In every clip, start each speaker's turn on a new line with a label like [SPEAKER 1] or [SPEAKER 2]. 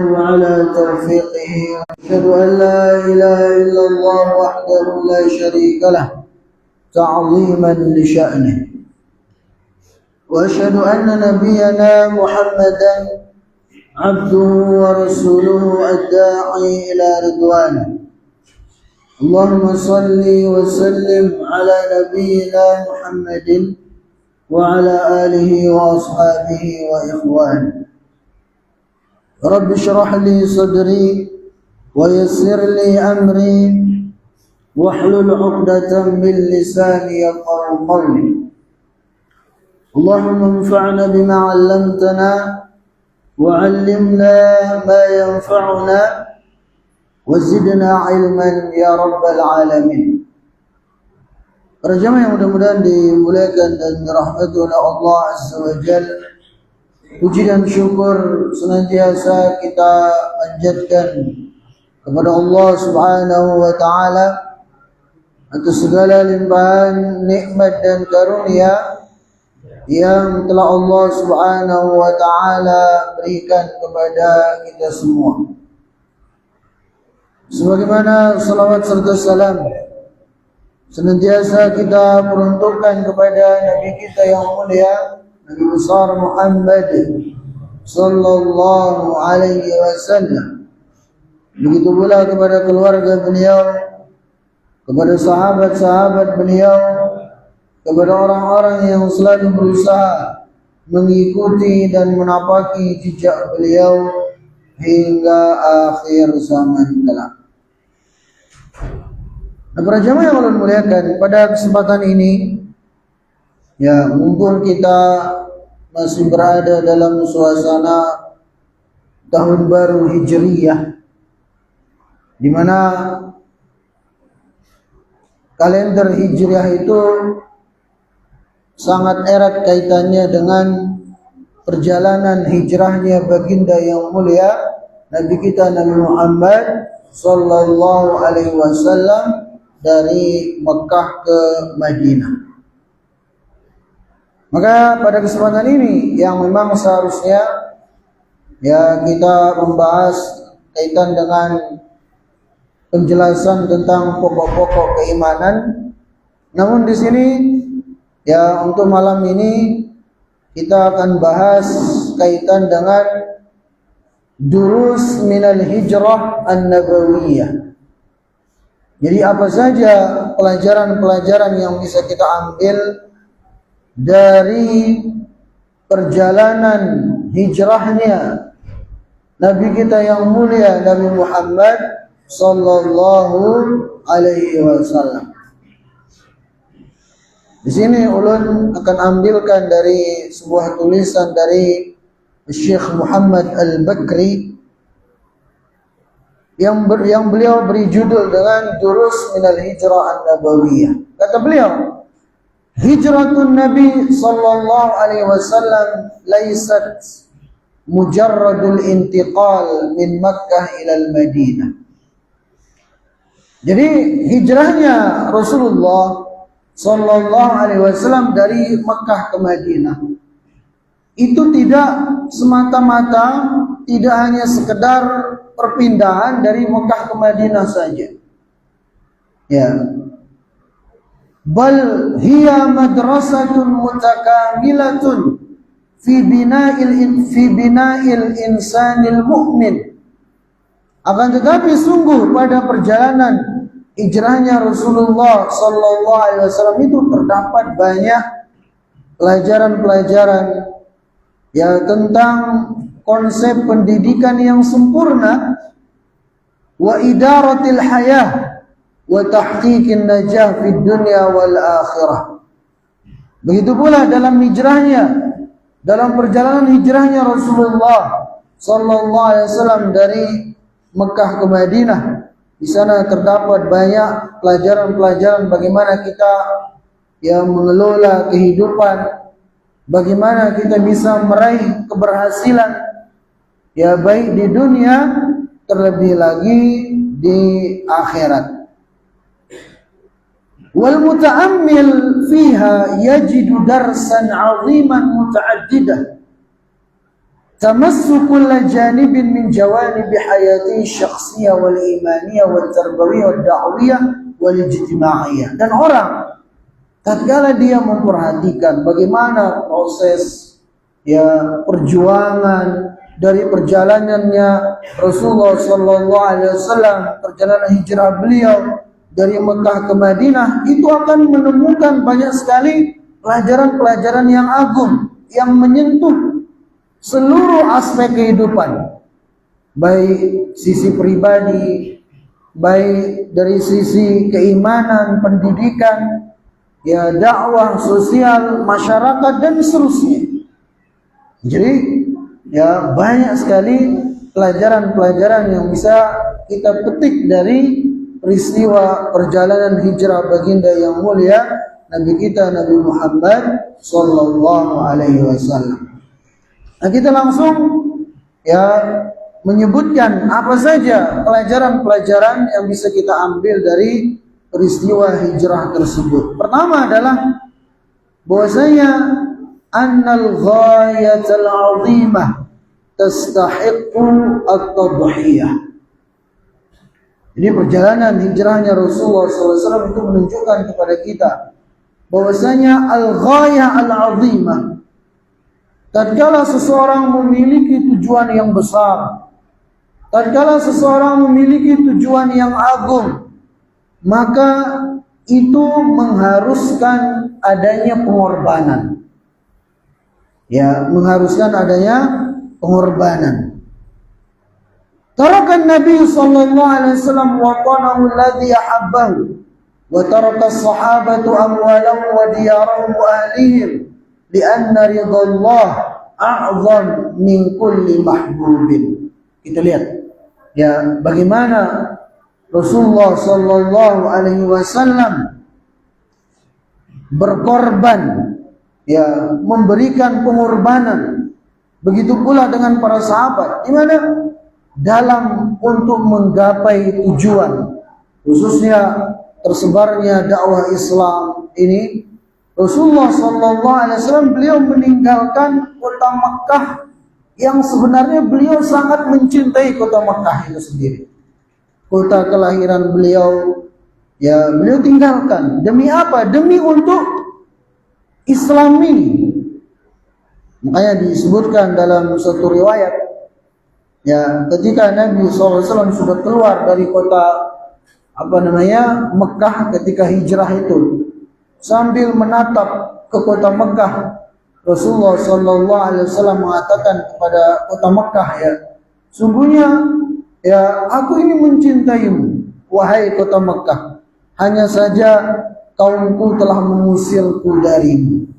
[SPEAKER 1] وعلى توفيقه أشهد أن لا إله إلا الله وحده لا شريك له تعظيما لشأنه، وأشهد أن نبينا محمدا عبده ورسوله الداعي إلى رضوانه. اللهم صل وسلم على نبينا محمد وعلى آله وأصحابه وإخوانه. رب اشرح لي صدري ويسر لي أمري واحلل عقدة من لساني يفقهوا قولي. اللهم انفعنا بما علمتنا وعلمنا ما ينفعنا وزدنا علما ya rabbal alamin. Para jamaah yang mudah-mudahan dimuliakan dan dirahmati oleh Allah Azza wa Jalla, puji dan syukur senantiasa kita panjatkan kepada Allah Subhanahu wa taala atas segala limpahan nikmat dan karunia yang telah Allah Subhanahu wa taala berikan kepada kita semua. Sebagaimana salawat serta salam senantiasa kita peruntukkan kepada Nabi kita yang mulia, Nabi besar Muhammad sallallahu alaihi wasallam. Begitu pula kepada keluarga beliau, kepada sahabat-sahabat beliau, kepada orang-orang yang selalu berusaha mengikuti dan menapaki jejak beliau hingga akhir zaman kelak. Nah, para jamaah yang Allah muliakan, pada kesempatan ini ya, mumpung kita masih berada dalam suasana tahun baru Hijriyah, di mana kalender Hijriah itu sangat erat kaitannya dengan perjalanan hijrahnya baginda yang mulia Nabi kita Nabi Muhammad sallallahu alaihi wasallam dari Mekah ke Madinah. Maka pada kesempatan ini yang memang seharusnya ya kita membahas kaitan dengan penjelasan tentang pokok-pokok keimanan. Namun di sini ya untuk malam ini kita akan bahas kaitan dengan durus minal hijrah an-nabawiyah. Jadi apa saja pelajaran-pelajaran yang bisa kita ambil dari perjalanan hijrahnya Nabi kita yang mulia Nabi Muhammad sallallahu alaihi wasallam. Di sini ulun akan ambilkan dari sebuah tulisan dari Syekh Muhammad Al-Bakri yang beliau beri judul dengan Durus Minal Hijrah An-Nabawiyah. Kata beliau, hijratun Nabi sallallahu alaihi wasallam laysat mujarradul intiqal min Makkah ila al-Madinah. Jadi hijrahnya Rasulullah sallallahu alaihi wasallam dari Makkah ke Madinah itu tidak semata-mata, tidak hanya sekedar perpindahan dari Makkah ke Madinah saja. Ya. Bal hiya madrasatun mutakamilatun fi bina'il insanil mu'min. Akan tetapi sungguh pada perjalanan hijrahnya Rasulullah sallallahu alaihi wasallam itu terdapat banyak pelajaran-pelajaran ya tentang konsep pendidikan yang sempurna wa idaratil hayah wa tahqiqin najah fid dunya wal akhirah. Begitu pula dalam hijrahnya, dalam perjalanan hijrahnya Rasulullah sallallahu alaihi wasallam dari Mekah ke Madinah. Di sana terdapat banyak pelajaran-pelajaran bagaimana kita yang mengelola kehidupan, bagaimana kita bisa meraih keberhasilan ya baik di dunia terlebih lagi di akhirat. Wal muta'ammil fiha yajidu darsan 'aziman muta'addidah tamassu kull janibin min jawanib hayati syakhsiyah wal imaniyah wal tarbawiyah wal da'wiyah wal ijtimaiyah. Dan orang tatkala dia memperhatikan bagaimana proses perjuangan dari perjalanannya Rasulullah sallallahu alaihi wasallam, perjalanan hijrah beliau dari Mekah ke Madinah, itu akan menemukan banyak sekali pelajaran-pelajaran yang agung yang menyentuh seluruh aspek kehidupan, baik sisi pribadi, baik dari sisi keimanan, pendidikan, dakwah, sosial, masyarakat, dan seterusnya. Jadi banyak sekali pelajaran-pelajaran yang bisa kita petik dari peristiwa perjalanan hijrah baginda yang mulia Nabi kita Nabi Muhammad sallallahu alaihi wasallam. Nah, kita langsung menyebutkan apa saja pelajaran-pelajaran yang bisa kita ambil dari peristiwa hijrah tersebut. Pertama adalah bahwasanya annal ghayatal 'azimah tastahiqqu at-tadhiyah. Jadi perjalanan hijrahnya Rasulullah SAW itu menunjukkan kepada kita bahwasanya al-ghayah al-'azimah, tatkala seseorang memiliki tujuan yang besar, tatkala seseorang memiliki tujuan yang agung, maka itu mengharuskan adanya pengorbanan. Mengharuskan adanya pengorbanan. Tarakan Nabi sallallahu alaihi wasallam watanahu alladhi ahabbahu wa taraka as-sahabatu amwalahum wa diyarahum wa ahlihim lianna ridallah a'zam min kulli mahbubin. Kita lihat bagaimana Rasulullah sallallahu alaihi wasallam berkorban, memberikan pengorbanan. Begitu pula dengan para sahabat, di mana dalam untuk menggapai tujuan, khususnya tersebarnya dakwah Islam ini, Rasulullah sallallahu alaihi wasallam beliau meninggalkan kota Makkah yang sebenarnya beliau sangat mencintai kota Makkah itu sendiri. Kota kelahiran beliau, beliau tinggalkan. Demi apa? Demi untuk Islam ini. Makanya disebutkan dalam satu riwayat, ketika Nabi SAW sudah keluar dari kota Mekah ketika hijrah itu, sambil menatap ke kota Mekah, Rasulullah SAW mengatakan kepada kota Mekah, sungguhnya aku ini mencintaimu, wahai kota Mekah. Hanya saja kaumku telah mengusirku darimu.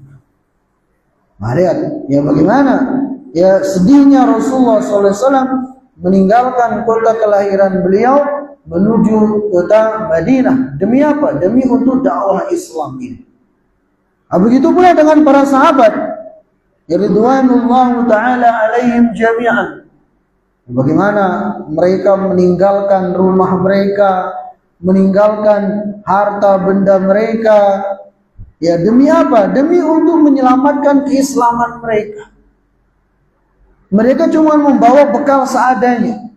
[SPEAKER 1] Nah, lihat bagaimana sedihnya Rasulullah SAW meninggalkan kota kelahiran beliau menuju kota Madinah. Demi apa? Demi untuk dakwah Islam ini. Begitu pula dengan para sahabat, ridwanullahu ta'ala alaihim jami'an. Bagaimana mereka meninggalkan rumah mereka, meninggalkan harta benda mereka, demi apa? Demi untuk menyelamatkan keislaman mereka. Mereka cuma membawa bekal seadanya,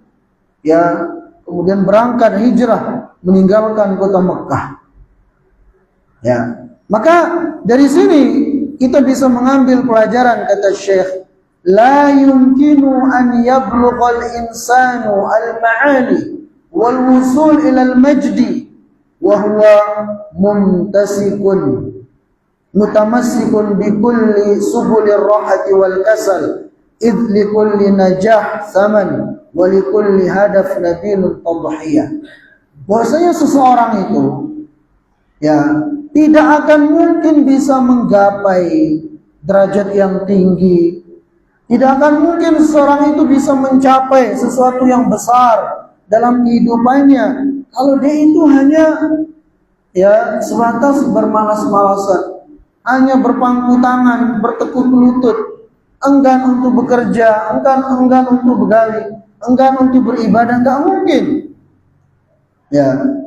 [SPEAKER 1] kemudian berangkat hijrah meninggalkan kota Mekah. Maka dari sini kita bisa mengambil pelajaran, kata Syekh, la yumkinu an yablughal insanu al-ma'ali wal wusul ila al-majdi wa huwa mutamassikun bi kulli subulir rahati wal kasal id li kulli najah thaman wa li kulli hadaf nabilun tadhiyah. Bahwasanya seseorang itu tidak akan mungkin bisa menggapai derajat yang tinggi, tidak akan mungkin seseorang itu bisa mencapai sesuatu yang besar dalam kehidupannya kalau dia itu hanya sebatas bermalas-malasan, hanya berpangku tangan, bertekuk lutut, enggan untuk bekerja, enggan untuk begali, enggan untuk beribadah. Enggak mungkin.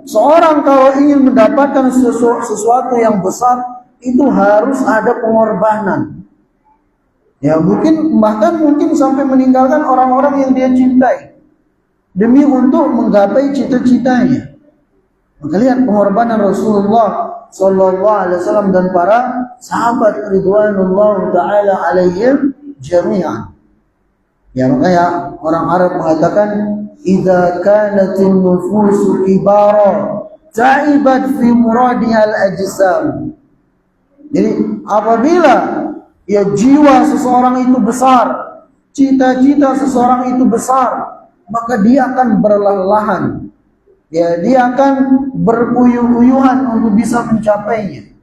[SPEAKER 1] Seorang kalau ingin mendapatkan sesuatu yang besar, itu harus ada pengorbanan. Ya bahkan mungkin sampai meninggalkan orang-orang yang dia cintai demi untuk menggapai cita-citanya. Maka lihat pengorbanan Rasulullah sallallahu alaihi wasallam dan para sahabat ridwanullah taala alaihim jami'an. Ya makanya orang Arab mengatakan idza kanatin nufusu kibara ta'ibat fi muradihal ajsam. Jadi apabila ya jiwa seseorang itu besar, cita-cita seseorang itu besar, maka dia akan berlelah-lelahan. Ya, dia akan beruyuh-uyuhan untuk bisa mencapainya.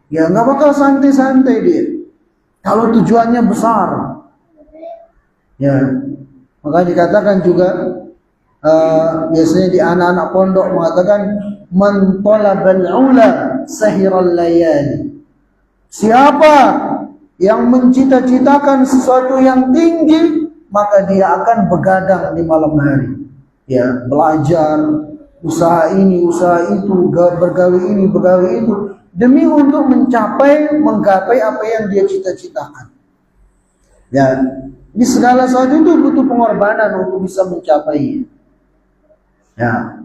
[SPEAKER 1] Ya, nggak bakal santai-santai dia. Kalau tujuannya besar. Ya, maka dikatakan juga biasanya di anak-anak pondok mengatakan man talabal ula sahiral layali. Siapa yang mencita-citakan sesuatu yang tinggi, maka dia akan begadang di malam hari. Ya, belajar, usaha ini, usaha itu, bergawe ini, bergawe itu, demi untuk menggapai apa yang dia cita-citakan. Ya, di segala sesuatu itu butuh pengorbanan untuk bisa mencapainya. Ya,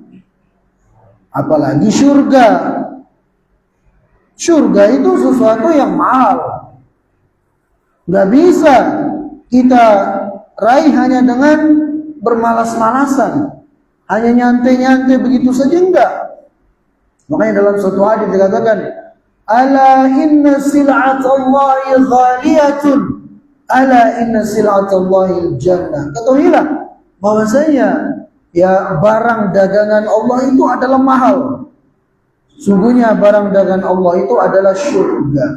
[SPEAKER 1] apalagi surga. Surga itu sesuatu yang mahal. Gak bisa kita raih hanya dengan bermalas-malasan, hanya nyantai-nyantai begitu saja, enggak. Makanya dalam suatu hadis dikatakan, ala inna sil'atallahi ghaliyatun, ala inna sil'atallahi jannah. Ketahuilah bahwasanya ya barang dagangan Allah itu adalah mahal. Sungguhnya barang dagangan Allah itu adalah surga.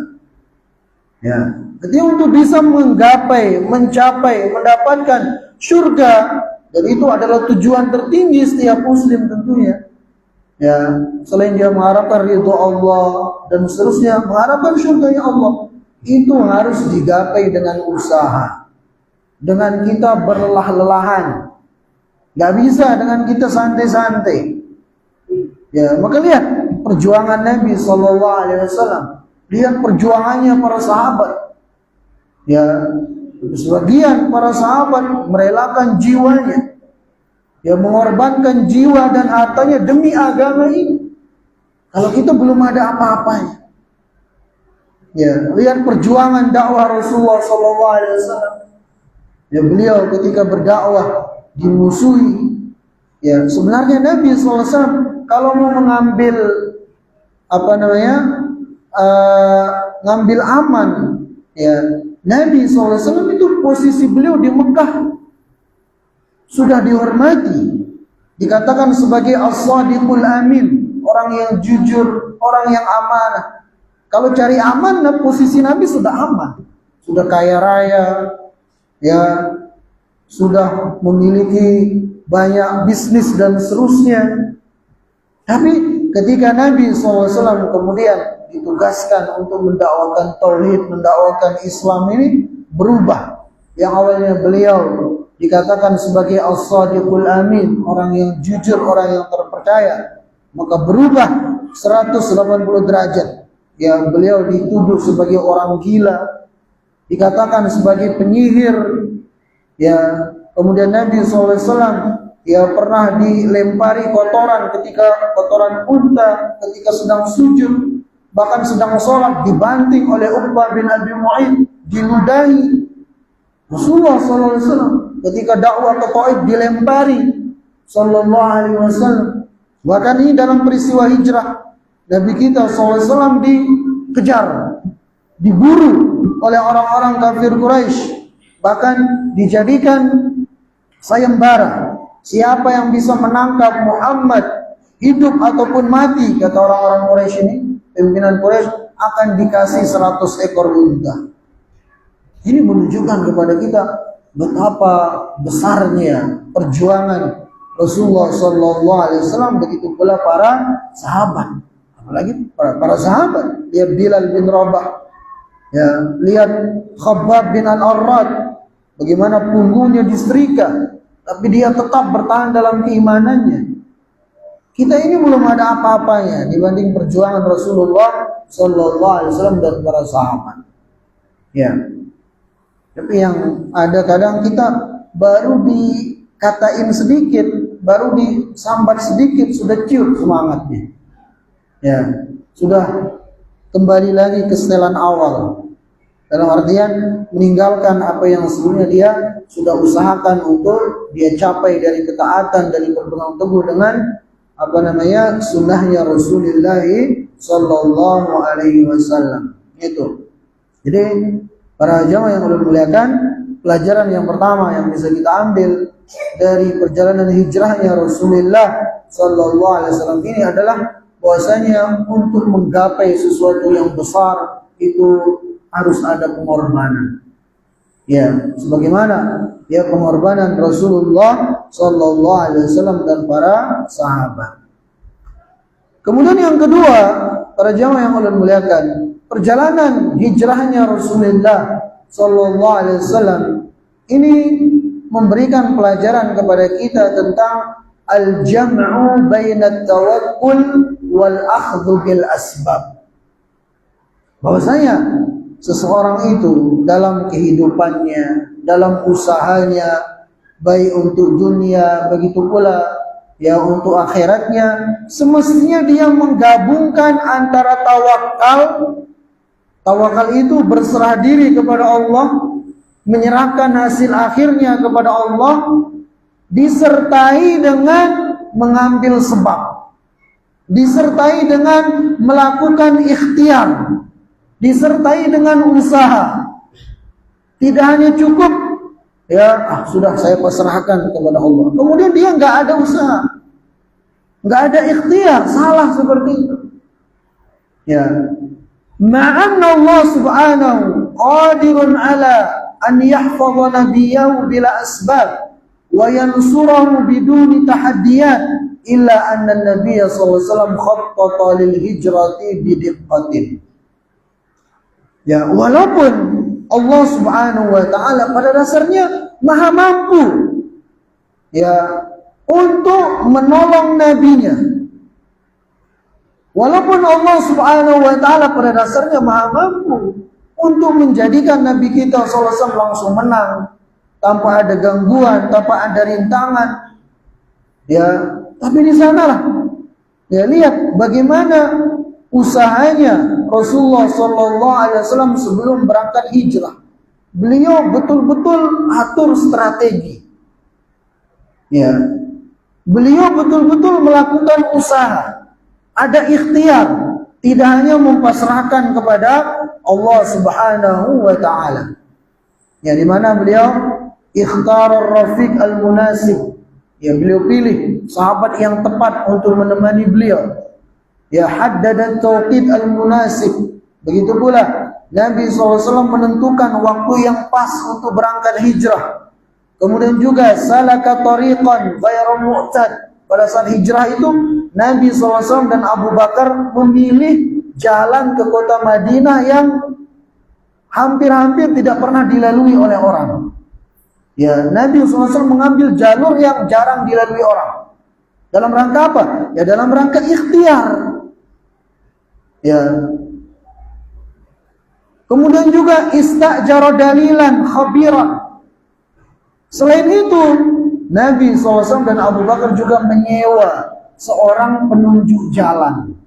[SPEAKER 1] Ya, jadi untuk bisa menggapai, mencapai, mendapatkan surga, dan itu adalah tujuan tertinggi setiap muslim tentunya. Ya, selain dia mengharapkan ridho Allah dan seterusnya, mengharapkan surganya Allah, itu harus digapai dengan usaha, dengan kita berlelah-lelahan. Gak bisa dengan kita santai-santai. Ya, maka lihat perjuangan Nabi Sallallahu Alaihi Wasallam, lihat perjuangannya para sahabat. Ya, sebagian para sahabat merelakan jiwanya, ya mengorbankan jiwa dan hartanya demi agama ini. Kalau kita belum ada apa-apanya. Ya, lihat perjuangan dakwah Rasulullah Sallallahu Alaihi Wasallam. Ya, beliau ketika berdakwah dimusuhi. Ya, sebenarnya Nabi SAW kalau mau mengambil ngambil aman, ya Nabi SAW itu posisi beliau di Mekah sudah dihormati, dikatakan sebagai as-sadiqul amin, orang yang jujur, orang yang amanah. Kalau cari aman, posisi Nabi sudah aman, sudah kaya raya, ya sudah memiliki banyak bisnis dan seterusnya. Tapi ketika Nabi SAW kemudian ditugaskan untuk mendakwakan tauhid, mendakwakan Islam ini, berubah. Yang awalnya beliau dikatakan sebagai as-sadiqul amin, orang yang jujur, orang yang terpercaya, maka berubah 180 derajat. Yang beliau dituduh sebagai orang gila, dikatakan sebagai penyihir. Ya, kemudian Nabi SAW ya pernah dilempari kotoran ketika kotoran unta ketika sedang sujud, bahkan sedang sholat dibanting oleh Uqbah bin Abi Mu'ayth, diludahi. Rasulullah SAW ketika dakwah ke Taif dilempari sallallahu alaihi wasallam. Bahkan ini dalam peristiwa hijrah Nabi kita SAW dikejar, diburu oleh orang-orang kafir Quraisy. Bahkan dijadikan sayembara. Siapa yang bisa menangkap Muhammad hidup ataupun mati, kata orang-orang Quraisy ini, pimpinan Quraisy, akan dikasih 100 ekor unta. Ini menunjukkan kepada kita betapa besarnya perjuangan Rasulullah SAW, begitu pula para sahabat. Apalagi para sahabat, lihat Bilal bin Rabah, ya, lihat Khabbab bin Al-Arrad, bagaimana punggungnya disetrika, tapi dia tetap bertahan dalam keimanannya. Kita ini belum ada apa-apanya dibanding perjuangan Rasulullah SAW dan para sahabat. Ya, Tapi yang ada kadang kita baru dikatain sedikit, baru disambat sedikit sudah ciut semangatnya. Ya, sudah kembali lagi ke setelan awal. Dalam artian meninggalkan apa yang sebelumnya dia sudah usahakan untuk dia capai dari ketaatan, dari berpegang teguh dengan sunnahnya Rasulullah Sallallahu Alaihi Wasallam. Itu. Jadi para jamaah yang Allah muliakan, pelajaran yang pertama yang bisa kita ambil dari perjalanan hijrahnya Rasulullah Sallallahu Alaihi Wasallam ini adalah bahwasanya untuk menggapai sesuatu yang besar itu harus ada pengorbanan. Ya, sebagaimana ya pengorbanan Rasulullah Sallallahu Alaihi Wasallam dan para sahabat. Kemudian yang kedua, para jamaah yang Allah muliakan, perjalanan hijrahnya Rasulullah Sallallahu Alaihi Wasallam ini memberikan pelajaran kepada kita tentang al-jam'u bainat tawakkul wal akhdhu bil asbab. Bahwasanya seseorang itu dalam kehidupannya, dalam usahanya, baik untuk dunia begitu pula ya untuk akhiratnya, semestinya dia menggabungkan antara tawakal itu berserah diri kepada Allah, menyerahkan hasil akhirnya kepada Allah, disertai dengan mengambil sebab, disertai dengan melakukan ikhtiar, disertai dengan usaha. Tidak hanya cukup ya sudah saya pasrahkan kepada Allah, kemudian dia nggak ada usaha, nggak ada ikhtiar, salah seperti itu. Ya, ma'anna Allah subhanahu qadirun ala an yahfadha nabiyahu bila asbab wa yansurahu biduni tahaddiyat illa anna an-nabiyya sallallahu alaihi wasallam khattata lil hijrati bidiqqatin. Ya, walaupun Allah Subhanahu wa taala pada dasarnya Maha mampu ya untuk menolong nabinya. Walaupun Allah Subhanahu wa taala pada dasarnya Maha mampu untuk menjadikan nabi kita sallallahu alaihi wasallam langsung menang tanpa ada gangguan, tanpa ada rintangan. Ya, tapi di sanalah ya lihat bagaimana usahanya Rasulullah Sallallahu Alaihi Wasallam sebelum berangkat hijrah. Beliau betul-betul atur strategi. Ya, beliau betul-betul melakukan usaha, ada ikhtiar, tidak hanya mempasrahkan kepada Allah Subhanahu Wa Taala. Ya, di mana beliau ikhtar ar-rafiq al-munasib. Ya, beliau pilih sahabat yang tepat untuk menemani beliau. Ya, haddada tauqid al-munasib. Begitu pula Nabi SAW menentukan waktu yang pas untuk berangkat hijrah. Kemudian juga salaka tariqan ghairu mu'tad. Pada saat hijrah itu Nabi SAW dan Abu Bakar memilih jalan ke kota Madinah yang hampir-hampir tidak pernah dilalui oleh orang. Ya, Nabi SAW mengambil jalur yang jarang dilalui orang. Dalam rangka apa? Ya, dalam rangka ikhtiar. Ya. Kemudian juga istajara dalilan khabiran. Selain itu, Nabi SAW dan Abu Bakar juga menyewa seorang penunjuk jalan.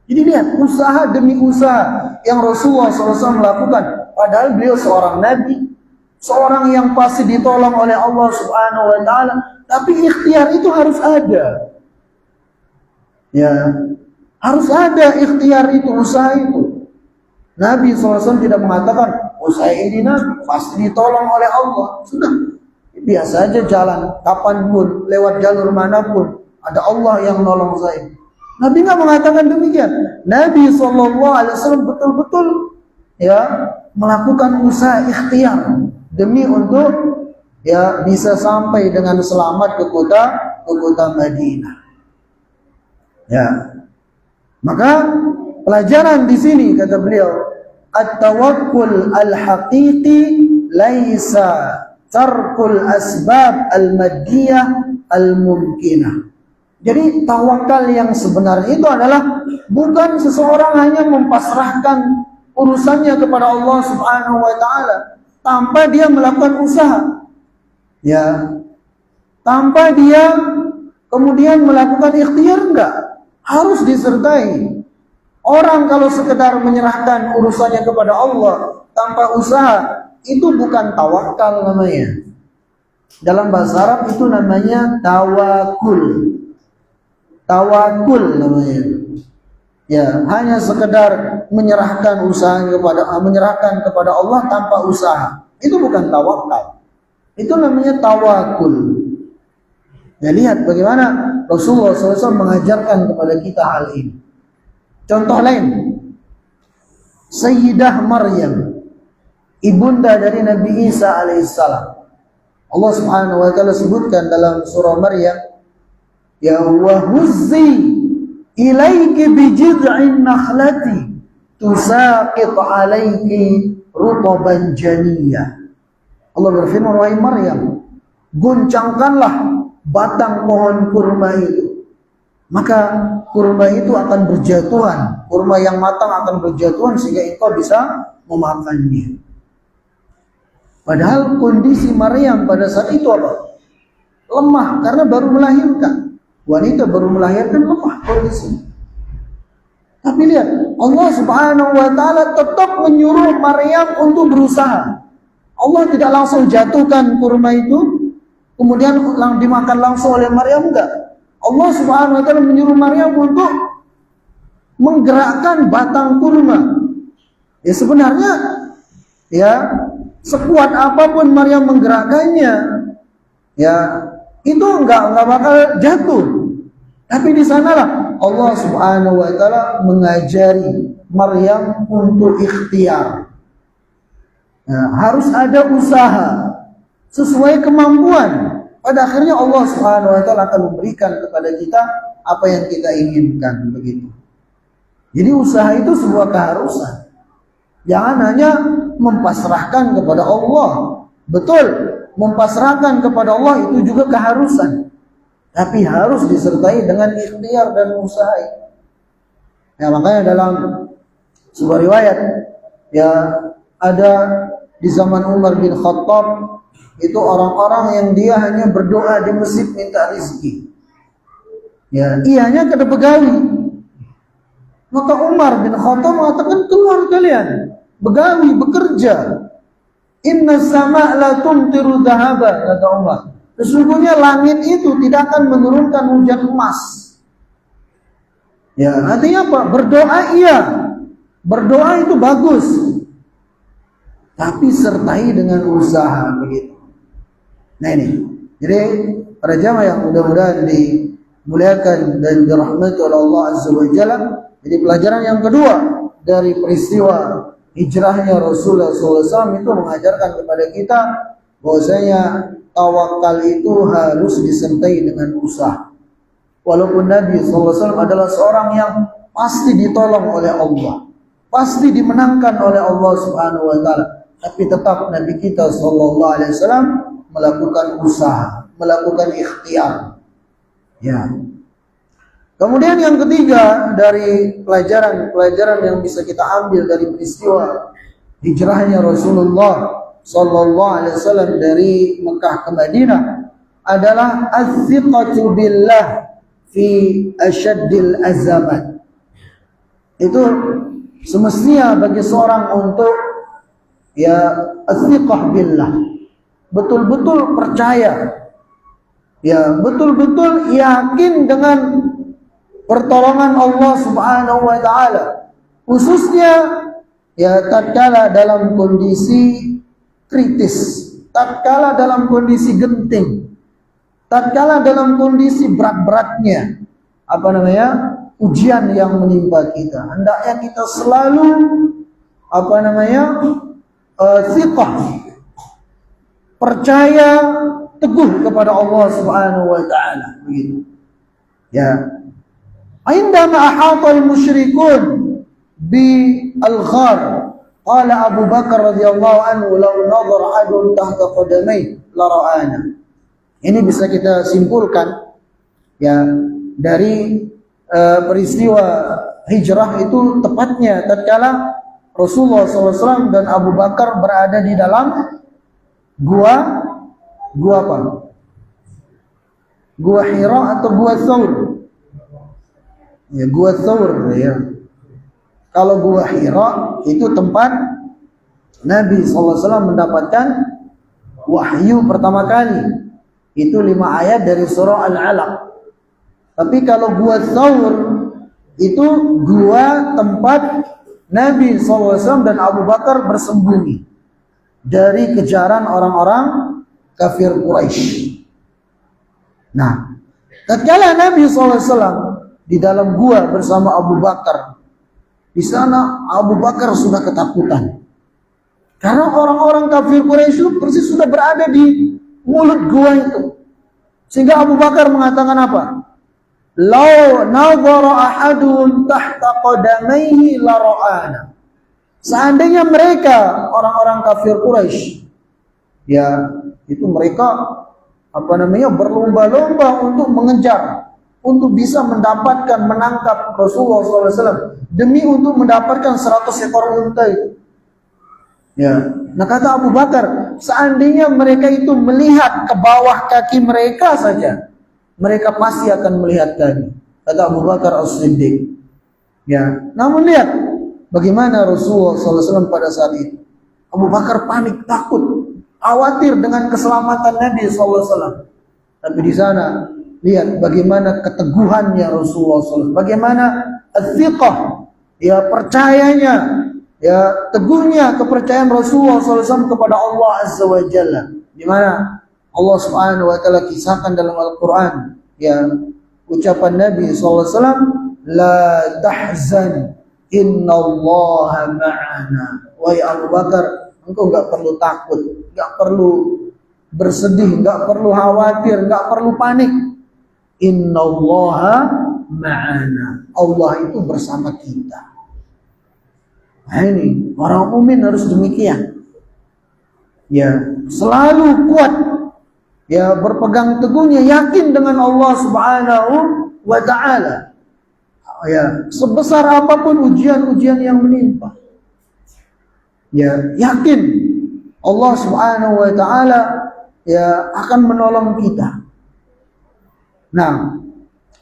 [SPEAKER 1] Jadi lihat usaha demi usaha yang Rasulullah SAW lakukan. Padahal beliau seorang Nabi, seorang yang pasti ditolong oleh Allah Subhanahu Wa Taala. Tapi ikhtiar itu harus ada. Ya. Harus ada ikhtiar itu, usaha itu. Nabi SAW tidak mengatakan, oh saya ini Nabi, pasti ditolong oleh Allah. Sudah, biasa aja jalan, kapanpun, lewat jalur manapun, ada Allah yang nolong saya. Nabi nggak mengatakan demikian. Nabi SAW betul-betul ya melakukan usaha ikhtiar demi untuk ya bisa sampai dengan selamat ke kota Madinah. Ya. Maka pelajaran di sini kata beliau, at-tawakkul al-haqiqi laisa tarkul asbab al-maddiyah al-mumkinah. Jadi tawakal yang sebenarnya itu adalah bukan seseorang hanya mempasrahkan urusannya kepada Allah Subhanahu wa taala, tanpa dia melakukan usaha. Ya. Tanpa dia kemudian melakukan ikhtiar, enggak. Harus disertai. Orang kalau sekedar menyerahkan urusannya kepada Allah tanpa usaha, itu bukan tawakal namanya. Dalam bahasa Arab itu namanya tawakul. Tawakul namanya. Ya, hanya sekedar menyerahkan kepada Allah tanpa usaha. Itu bukan tawakal. Itu namanya tawakul. Ya, lihat bagaimana Rasulullah SAW mengajarkan kepada kita hal ini. Contoh lain, Sayyidah Maryam, ibunda dari Nabi Isa alaihissalam. Allah Subhanahu wa taala sebutkan dalam surah Maryam, ya wa huzzi ilaiki bijid'in nakhlati tusaqit alaiki rutaban janiyah. Allah berfirman, wahai Maryam, goncangkanlah batang pohon kurma itu, maka kurma itu akan berjatuhan, kurma yang matang akan berjatuhan sehingga engkau bisa memakannya. Padahal kondisi Maryam pada saat itu apa? Lemah, karena baru melahirkan. Wanita baru melahirkan lemah kondisi. Tapi lihat, Allah Subhanahu wa taala tetap menyuruh Maryam untuk berusaha. Allah tidak langsung jatuhkan kurma itu kemudian dimakan langsung oleh Maryam, enggak. Allah Subhanahu wa taala menyuruh Maryam untuk menggerakkan batang kurma. Ya sebenarnya ya sekuat apapun Maryam menggerakkannya, ya itu enggak bakal jatuh. Tapi di sanalah Allah Subhanahu wa taala mengajari Maryam untuk ikhtiar. Nah, harus ada usaha sesuai kemampuan. Pada akhirnya Allah Subhanahu wa taala akan memberikan kepada kita apa yang kita inginkan, begitu. Jadi usaha itu sebuah keharusan. Jangan hanya mempasrahkan kepada Allah. Betul, mempasrahkan kepada Allah itu juga keharusan. Tapi harus disertai dengan ikhtiar dan usaha. Ya, makanya dalam sebuah riwayat ya ada di zaman Umar bin Khattab itu orang-orang yang dia hanya berdoa di masjid minta rezeki. Ya, ianya kada begawi. Maka Umar bin Khattab mengatakan, keluar kalian, begawi, bekerja. Inna sama' la tumtiru dhahaba, kata Umar. Sesungguhnya langit itu tidak akan menurunkan hujan emas. Ya, artinya apa? Berdoa iya. Berdoa itu bagus. Tapi sertai dengan usaha, begitu. Nah ini. Jadi para jamaah yang mudah-mudahan dimuliakan dan dirahmati oleh Allah Azza wa Jalla. Jadi pelajaran yang kedua dari peristiwa hijrahnya Rasulullah SAW itu mengajarkan kepada kita bahwasanya tawakal itu harus disertai dengan usaha. Walaupun Nabi SAW adalah seorang yang pasti ditolong oleh Allah, pasti dimenangkan oleh Allah Subhanahu wa taala, tapi tetap Nabi kita SAW melakukan usaha, melakukan ikhtiar. Ya. Kemudian yang ketiga dari pelajaran yang bisa kita ambil dari peristiwa hijrahnya Rasulullah sallallahu alaihi wasallam dari Mekah ke Madinah adalah as-siqatu billah fi asyaddil azamat. Itu semestinya bagi seorang untuk ya as-siqah billah, betul-betul percaya, ya betul-betul yakin dengan pertolongan Allah Subhanahu wa taala, khususnya ya tatkala dalam kondisi kritis, tatkala dalam kondisi genting, tatkala dalam kondisi berat-beratnya ujian yang menimpa kita. Hendaknya kita selalu thiqah, percaya teguh kepada Allah Subhanahu wa taala, begitu. Ya. Indama ahatal musyrikun bi al-ghar, qala Abu Bakar radhiyallahu anhu, law nadhara ahadun tahta qadamai la ra'ana. Ini bisa kita simpulkan ya dari peristiwa hijrah itu tepatnya tatkala Rasulullah SAW dan Abu Bakar berada di dalam gua apa? Gua Hira atau gua Tsaur? Ya, gua Tsaur ya. Kalau gua Hira itu tempat Nabi SAW mendapatkan wahyu pertama kali. Itu 5 ayat dari surah Al-Alaq. Tapi kalau gua Tsaur itu gua tempat Nabi SAW dan Abu Bakar bersembunyi dari kejaran orang-orang kafir Quraisy. Nah, tatkala Nabi SAW di dalam gua bersama Abu Bakar, di sana Abu Bakar sudah ketakutan. Karena orang-orang kafir Quraisy itu persis sudah berada di mulut gua itu. Sehingga Abu Bakar mengatakan apa? Lau nadhara ahadun tahta qadamaihi la ra'ana. Seandainya mereka orang-orang kafir Quraisy, ya itu mereka berlomba-lomba untuk mengejar, untuk bisa mendapatkan, menangkap Rasulullah SAW demi untuk mendapatkan 100 ekor unta itu. Ya, nah kata Abu Bakar, seandainya mereka itu melihat ke bawah kaki mereka saja, mereka pasti akan melihat kami. Kata Abu Bakar As-Siddiq. Ya, namun lihat bagaimana Rasulullah SAW pada saat itu. Abu Bakar panik, takut, khawatir dengan keselamatan Nabi SAW. Tapi di sana lihat bagaimana keteguhannya Rasulullah SAW, bagaimana al-thiqah, ya percayanya, ya teguhnya kepercayaan Rasulullah SAW kepada Allah Azza wa Jalla. Di mana Allah Subhanahu wa taala kisahkan dalam Al-Qur'an, ya ucapan Nabi SAW, la tahzan innallaha ma'ana. Wahai Abu Bakar, engkau enggak perlu takut, enggak perlu bersedih, enggak perlu khawatir, enggak perlu panik. Innallaha ma'ana. Allah itu bersama kita. Nah ini orang mukmin harus demikian. Ya, selalu kuat. Ya, berpegang teguhnya, yakin dengan Allah Subhanahu wa taala. Ya, sebesar apapun ujian-ujian yang menimpa. Ya, yakin Allah Subhanahu wa taala ya akan menolong kita. Nah,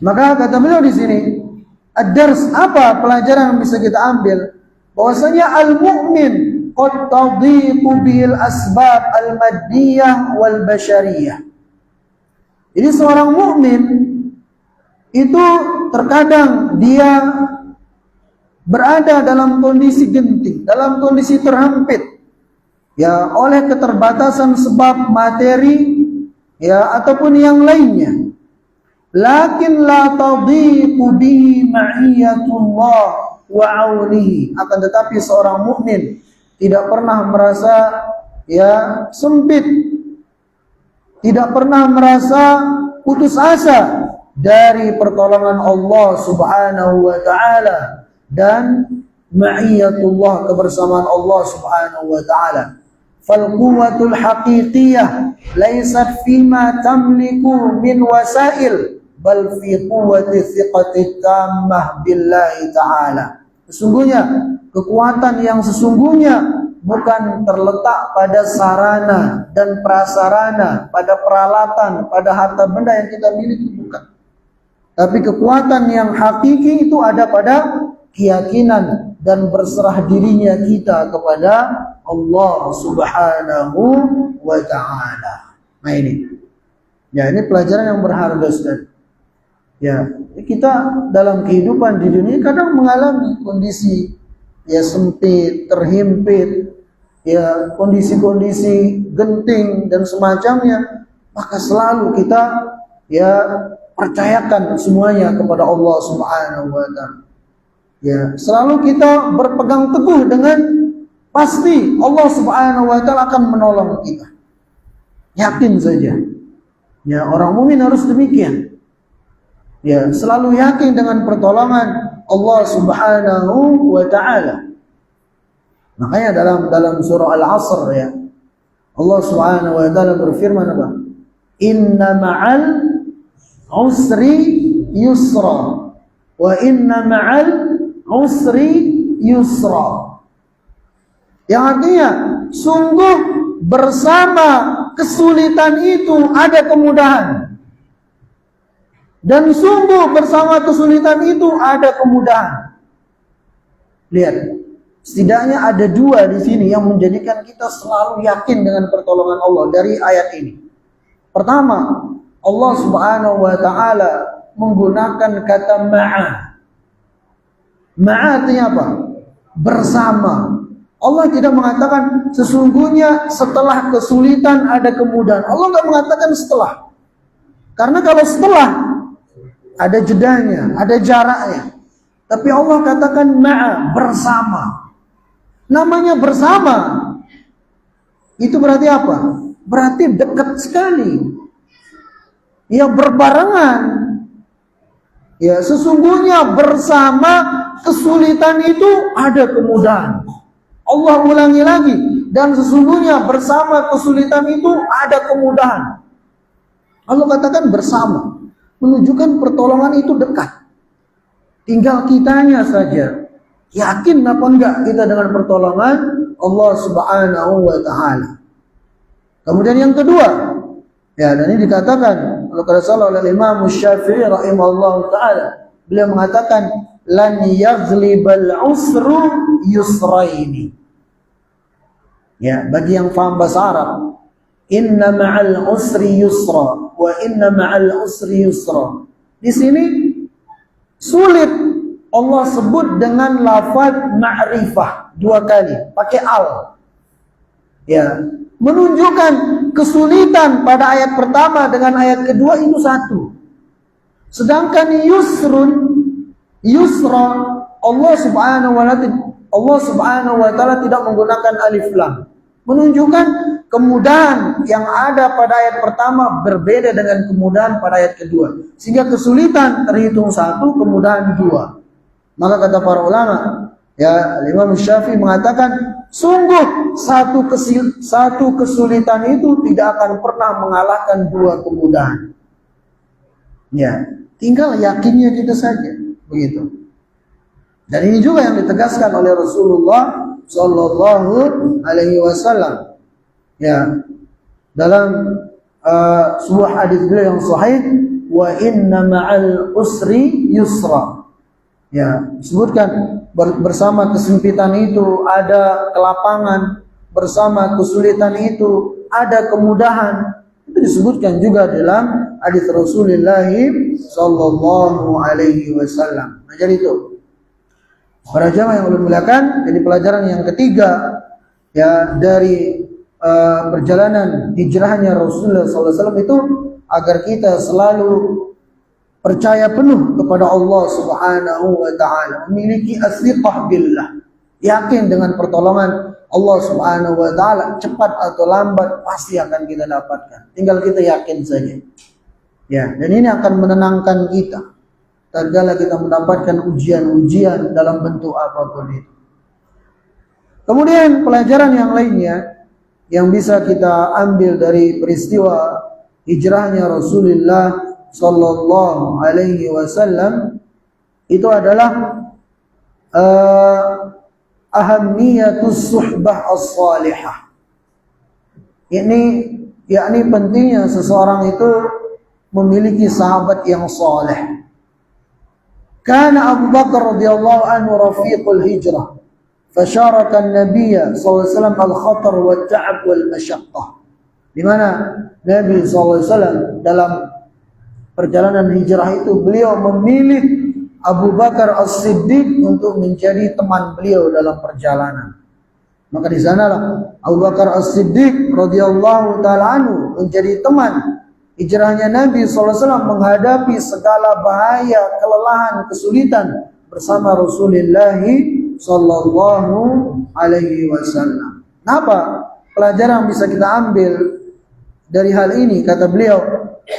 [SPEAKER 1] maka kata beliau di sini, ad-dars, apa pelajaran yang bisa kita ambil? Bahwasanya al-mu'min qad tadhiqu bil asbab al-maddiyah wal bashariyah. Jadi seorang mukmin itu terkadang dia berada dalam kondisi genting, dalam kondisi terhimpit, ya oleh keterbatasan sebab materi, ya ataupun yang lainnya. Lakin la tadhiqu bi ma'iyatullah wa 'aunihi. Akan tetapi seorang mukmin tidak pernah merasa ya sempit, tidak pernah merasa putus asa dari pertolongan Allah Subhanahu wa taala dan ma'iyatullah, kebersamaan Allah Subhanahu wa taala. Fal quwwatul haqiqiyah laysat fima tamliku min wasail bal fi quwwati thiqati tammah billahi ta'ala. Sesungguhnya kekuatan yang sesungguhnya bukan terletak pada sarana dan prasarana, pada peralatan, pada harta benda yang kita miliki, bukan. Tapi kekuatan yang hakiki itu ada pada keyakinan dan berserah dirinya kita kepada Allah Subhanahu wa ta'ala. Nah ini, ya ini pelajaran yang berharga, Ustaz. Ya, kita dalam kehidupan di dunia kadang mengalami kondisi ya sempit, terhimpit, ya kondisi-kondisi genting dan semacamnya. Maka selalu kita ya percayakan semuanya kepada Allah Subhanahu wa taala. Ya, selalu kita berpegang teguh dengan pasti Allah Subhanahu wa taala akan menolong kita. Yakin saja. Ya, orang mukmin harus demikian. Ya, selalu yakin dengan pertolongan Allah Subhanahu wa taala. Makanya dalam surah Al-Asr ya, Allah Subhanahu wa taala berfirman apa? Inna ma'al usri yusra wa inna ma'al usri yusra. Yang artinya sungguh bersama kesulitan itu ada kemudahan. Dan sungguh bersama kesulitan itu ada kemudahan. Lihat, setidaknya ada dua di sini yang menjadikan kita selalu yakin dengan pertolongan Allah dari ayat ini. Pertama, Allah Subhanahu wa taala menggunakan kata ma'a. Ma'a artinya apa? Bersama. Allah tidak mengatakan sesungguhnya setelah kesulitan ada kemudahan. Allah nggak mengatakan setelah. Karena kalau setelah ada jedanya, ada jaraknya. Tapi Allah katakan ma'a, bersama. Namanya bersama. Itu berarti apa? Berarti dekat sekali. Ya, berbarengan. Ya, sesungguhnya bersama kesulitan itu ada kemudahan. Allah ulangi lagi, dan sesungguhnya bersama kesulitan itu ada kemudahan. Allah katakan bersama, menunjukkan pertolongan itu dekat. Tinggal kitanya saja yakin apa enggak kita dengan pertolongan Allah Subhanahu wa taala. Kemudian yang kedua, ya, dan ini dikatakan oleh Imam Syafi'i rahimahullah taala, beliau mengatakan lan yaghlibal usru yusraini. Ya, bagi yang paham bahasa Arab, inna ma'al usri yusra wa inna ma'al usri yusra. Di sini sulit Allah sebut dengan lafaz ma'rifah dua kali, pakai al. Ya, menunjukkan kesulitan pada ayat pertama dengan ayat kedua itu satu. Sedangkan yusra Allah Subhanahu wa taala tidak menggunakan alif lam. Menunjukkan kemudahan yang ada pada ayat pertama berbeda dengan kemudahan pada ayat kedua. Sehingga kesulitan terhitung satu, kemudahan dua. Maka kata para ulama, ya, Imam Syafi'i mengatakan sungguh satu kesulitan itu tidak akan pernah mengalahkan dua kemudahan. Ya, tinggal yakinnya kita saja, begitu. Dan ini juga yang ditegaskan oleh Rasulullah Sallallahu Alaihi Wasallam. Ya, dalam sebuah hadis beliau yang sahih, wa inna ma'al usri yusra. Ya, disebutkan bersama kesempitan itu ada kelapangan, bersama kesulitan itu ada kemudahan. Itu disebutkan juga dalam hadis Rasulullah Sallallahu Alaihi Wasallam. Nah, jadi itu para jamaah yang dimuliakan, jadi pelajaran yang ketiga ya dari perjalanan hijrahnya Rasulullah SAW itu agar kita selalu percaya penuh kepada Allah Subhanahu wa taala, memiliki as-siqah billah, yakin dengan pertolongan Allah Subhanahu wa taala, cepat atau lambat pasti akan kita dapatkan. Tinggal kita yakin saja. Ya, dan ini akan menenangkan kita tatkala kita mendapatkan ujian-ujian dalam bentuk apapun itu. Kemudian pelajaran yang lainnya yang bisa kita ambil dari peristiwa hijrahnya Rasulullah Sallallahu Alaihi Wasallam itu adalah ahammiyatus suhbah as-salihah. Ini yakni pentingnya seseorang itu memiliki sahabat yang saleh. Kana Abu Bakar radhiyallahu anhu rafiqul hijrah, fasharaka an-nabiy sallallahu alaihi wasallam al-khatar wal-ta'ab wal-masyaqqah. Di mana Nabi sallallahu alaihi wasallam dalam perjalanan hijrah itu beliau memilih Abu Bakar As-Siddiq untuk menjadi teman beliau dalam perjalanan. Maka di sanalah Abu Bakar As-Siddiq radhiyallahu taala anhu menjadi teman hijrahnya Nabi SAW menghadapi segala bahaya, kelelahan, kesulitan bersama Rasulullah Sallallahu Alaihi Wasallam. Apa pelajaran yang bisa kita ambil dari hal ini? Kata beliau,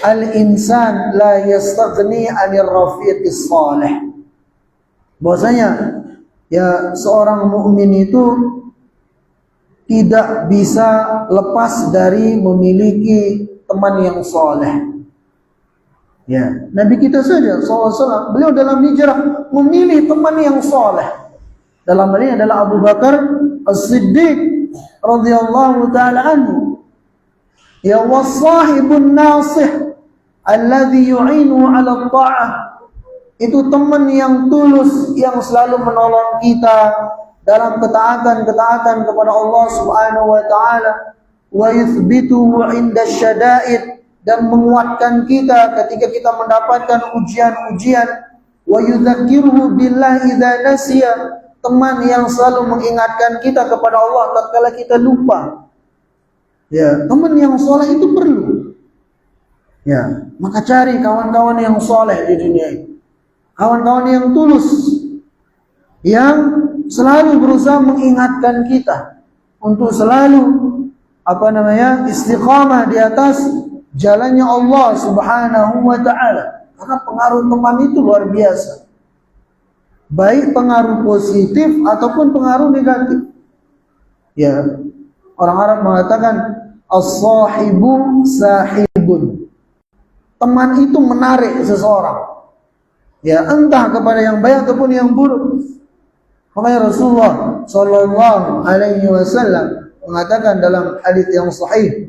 [SPEAKER 1] al-insan la yastaghni 'anil rafiqis salih. Bahwasanya ya seorang mukmin itu tidak bisa lepas dari memiliki teman yang soleh. Ya, Nabi kita saja SAW, beliau dalam hijrah memilih teman yang soleh. Dalam hal ini adalah Abu Bakar As-Siddiq radhiyallahu taala anhu, ya wasahibun nasih alladhi yu'inu 'ala ta'ah. Itu teman yang tulus yang selalu menolong kita dalam ketaatan kepada Allah Subhanahu wa taala, wa yuthbituhu 'inda syada'id, dan menguatkan kita ketika kita mendapatkan ujian-ujian, wa yudzakiruhu billahi idza nasiya, teman yang selalu mengingatkan kita kepada Allah tatkala kita lupa. Ya, teman yang soleh itu perlu. Ya, maka cari kawan-kawan yang soleh di dunia ini. Kawan-kawan yang tulus, yang selalu berusaha mengingatkan kita untuk selalu istiqamah di atas jalannya Allah Subhanahu wa taala. Karena pengaruh teman itu luar biasa. Baik pengaruh positif ataupun pengaruh negatif. Ya, orang Arab mengatakan as-sahibu sahibun. Teman itu menarik seseorang. Ya, entah kepada yang baik ataupun yang buruk. Makanya Rasulullah sallallahu alaihi wasallam mengatakan dalam hadis yang sahih,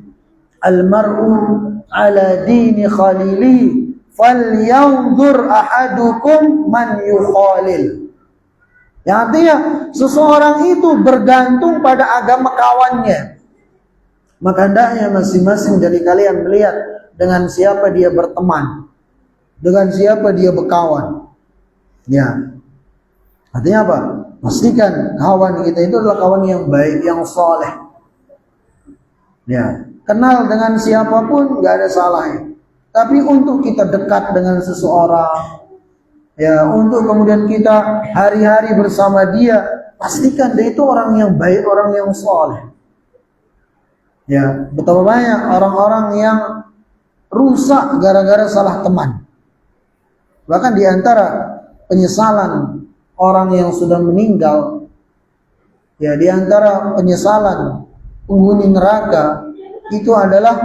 [SPEAKER 1] al-mar'u ala dini khalilihi falyanzur ahadukum man yukhalil. Yang artinya seseorang itu bergantung pada agama kawannya. Maka hendaknya masing-masing dari kalian melihat dengan siapa dia berteman, dengan siapa dia berkawan. Ya, artinya apa? Pastikan kawan kita itu adalah kawan yang baik, yang soleh. Ya, kenal dengan siapapun nggak ada salahnya. Tapi untuk kita dekat dengan seseorang, ya, untuk kemudian kita hari-hari bersama dia, pastikan dia itu orang yang baik, orang yang soleh. Ya, betapa banyak orang-orang yang rusak gara-gara salah teman. Bahkan di antara penyesalan orang yang sudah meninggal, ya, di antara penyesalan penghuni neraka itu adalah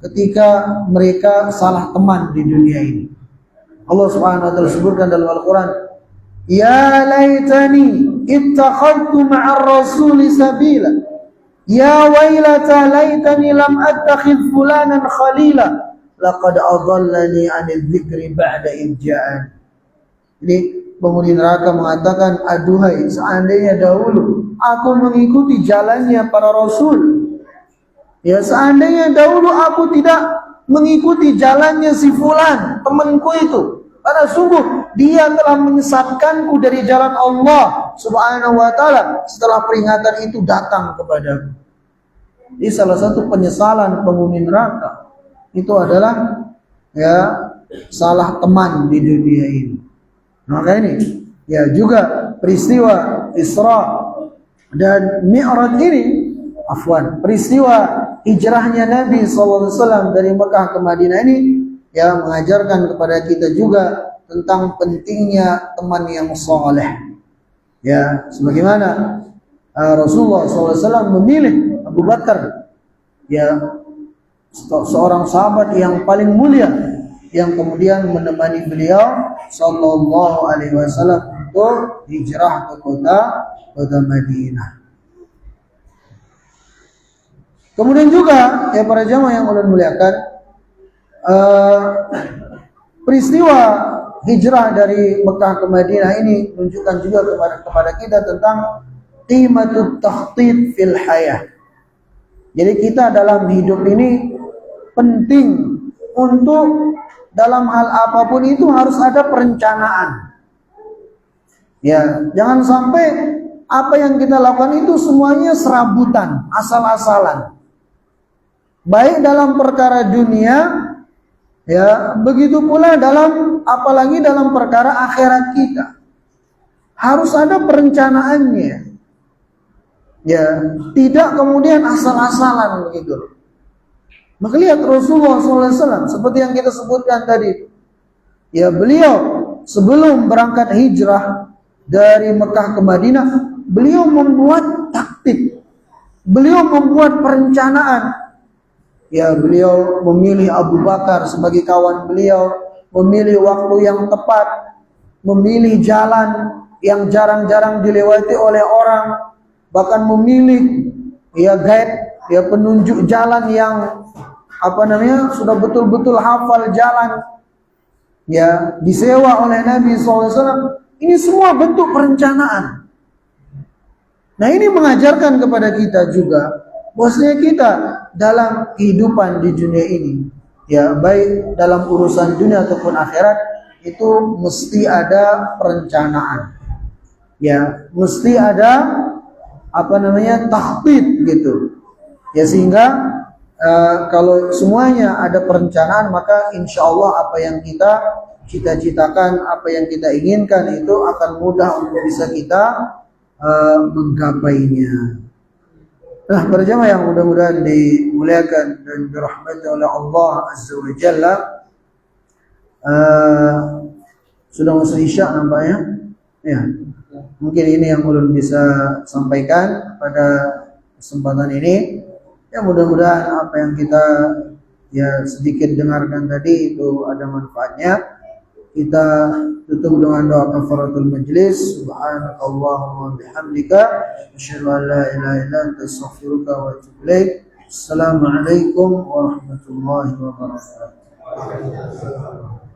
[SPEAKER 1] ketika mereka salah teman di dunia ini. Allah Subhanahu wa taala sebutkan dalam Al-Qur'an, ya laitani ittakhadtu ma'ar rasuli sabila. Ya wailata laitani lam attakhidh fulanan khalila. Laqad adallani 'anil dzikri ba'da idh ja'an. Jadi penghuni neraka mengatakan, aduhai, seandainya dahulu aku mengikuti jalannya para rasul. Ya, seandainya dahulu aku tidak mengikuti jalannya si fulan, temanku itu. Karena sungguh dia telah menyesatkanku dari jalan Allah Subhanahu wa taala setelah peringatan itu datang kepadaku. Ini salah satu penyesalan penghuni neraka itu adalah, ya, salah teman di dunia ini. Maka ini, ya, juga peristiwa Isra dan Mi'raj ini, peristiwa hijrahnya Nabi SAW dari Mekah ke Madinah ini, ya, mengajarkan kepada kita juga tentang pentingnya teman yang soleh. Ya, sebagaimana Rasulullah SAW memilih Abu Bakar, ya, seorang sahabat yang paling mulia, yang kemudian menemani beliau sallallahu alaihi wasallam untuk hijrah ke kota Madinah. Kemudian juga, ya, para jamaah yang ulun muliakan, peristiwa hijrah dari Mekah ke Madinah ini menunjukkan juga kepada kita tentang qimatut takhtit fil hayah. Jadi kita dalam hidup ini penting untuk dalam hal apapun itu harus ada perencanaan. Ya, jangan sampai apa yang kita lakukan itu semuanya serabutan, asal-asalan. Baik dalam perkara dunia, ya, begitu pula apalagi dalam perkara akhirat kita. Harus ada perencanaannya. Ya, tidak kemudian asal-asalan begitu. Maka lihat Rasulullah SAW seperti yang kita sebutkan tadi. Ya, beliau sebelum berangkat hijrah dari Mekah ke Madinah, beliau membuat taktik. Beliau membuat perencanaan. Ya, beliau memilih Abu Bakar sebagai kawan beliau, memilih waktu yang tepat, memilih jalan yang jarang-jarang dilewati oleh orang, bahkan memilih ya guide, ya penunjuk jalan yang sudah betul-betul hafal jalan, ya disewa oleh Nabi SAW. Ini semua bentuk perencanaan. Nah, ini mengajarkan kepada kita juga bahwasanya kita dalam kehidupan di dunia ini, ya baik dalam urusan dunia ataupun akhirat, itu mesti ada perencanaan. Ya, mesti ada takhtit gitu. Ya, sehingga kalau semuanya ada perencanaan, maka insya Allah apa yang kita cita-citakan, apa yang kita inginkan itu akan mudah untuk bisa kita menggapainya. Nah, para jamaah yang mudah-mudahan dimuliakan dan dirahmati oleh Allah Azza wa Jalla, sudah masuk Isya nampaknya. Ya, mungkin ini yang ulun bisa sampaikan pada kesempatan ini. Ya, mudah-mudahan apa yang kita sedikit dengarkan tadi itu ada manfaatnya. Kita tutup dengan doa kafaratul majlis. Subhanakallahumma bihamdika asyhadu an la ilaha illa anta astaghfiruka wa atubu ilaik. Assalamualaikum warahmatullahi wabarakatuh.